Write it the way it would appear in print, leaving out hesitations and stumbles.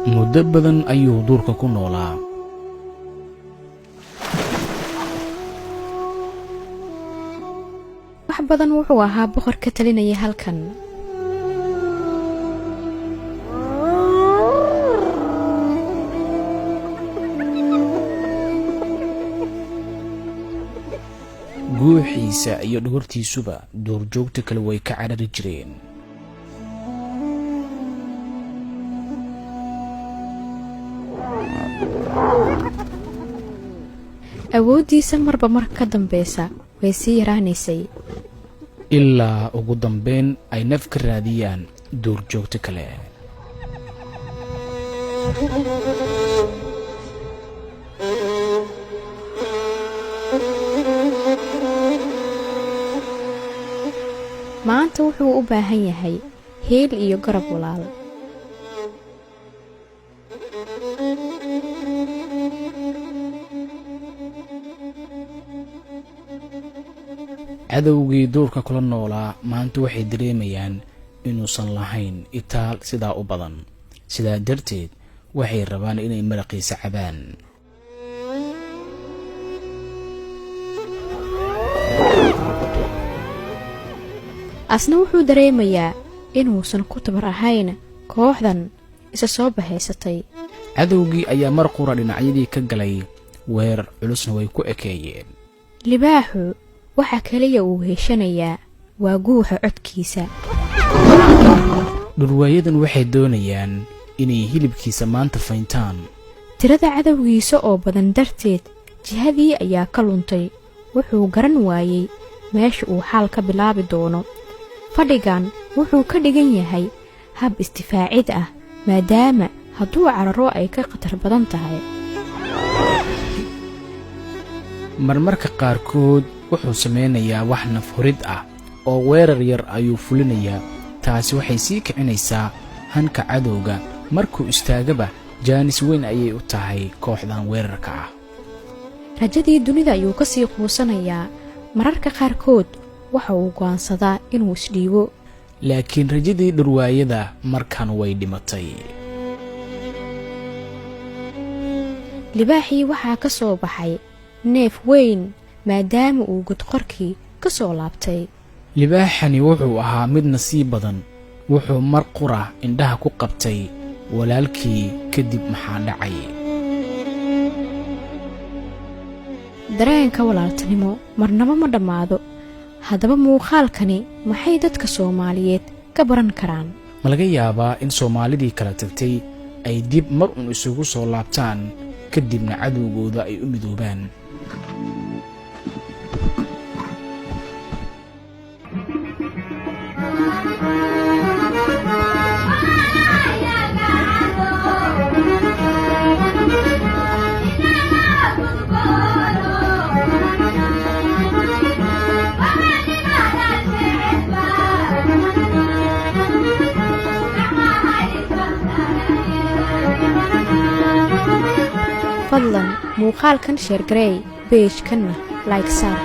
muddo badan ayuu duurka ku noolaa. wax badan wuxuu ahaa boqor ka talinaya halkan. guuxiisa iyo dhogortiisuba duurjoogta kale way ka carari jireen. awooddiisa marba mar ka dambeysa way sii yaraanaysay ilaa ugu dambeyn ay naf ka raadiyaan duurjoogta kale. maanta wuxuu u baahan yahay heel iyo garab walaal. cadowgii duurka kula noolaa maanta waxay dareemayaan inuusan lahayn itaal sidaa u badan. sidaa darteed waxay rabaan inay maraqiisa cabaan. asna wuxuu dareemayaa inuusan ku tabar ahayn kooxdan isa soo bahaysatay. cadowgii ayaa mar qura dhinacyadii ka galay weerar culusna way ku ekeeyeen. libaaxu waxa kaliya uu heshanayaa waa guuxa codkiisa. dhurwaayadan waxay doonayaan inay hilibkiisa maanta fayntaan. tirada cadowgiisa oo badan darteed jihadii ayaa ka luntay. wuxuu garan waayey meesha uu xaal ka bilaabi doono. fadhigan wuxuu ka dhigan yahay hab istifaacid ah maadaama hadduu cararo ay ka khatar badan tahay. marmarka qaarkood wuxuu samaynayaa wax naf hurid ah oo weerar yar ayuu fulinayaa. taasi waxay sii kicinaysaa hanka cadowga. markuu istaagaba jaanis weyn ayay u tahay kooxdan weerarka ah. rajadii dunida ayuu ka sii quusanayaa. mararka qaarkood waxa uu go'aansadaa inuu isdhiibo. laakiin rajadii dhurwaayada markan way dhimatay. libaaxii waxaa ka soo baxay neef weyn maadaama uu godqorkii ka soo laabtay. libaaxani wuxuu ahaa mid nasiib badan. wuxuu mar qura indhaha ku qabtay walaalkii. kadib maxaa dhacay? dareenka walaaltinimo marnaba ma dhammaado. haddaba muuqaalkani maxay dadka Soomaaliyeed ka baran karaan? ma laga yaabaa in Soomaalidii kala tagtay ay dib mar un isugu soo laabtaan kadibna cadowgooda ay u midoobaan? fadlan muuqaalkan share gareey page-kana like saar.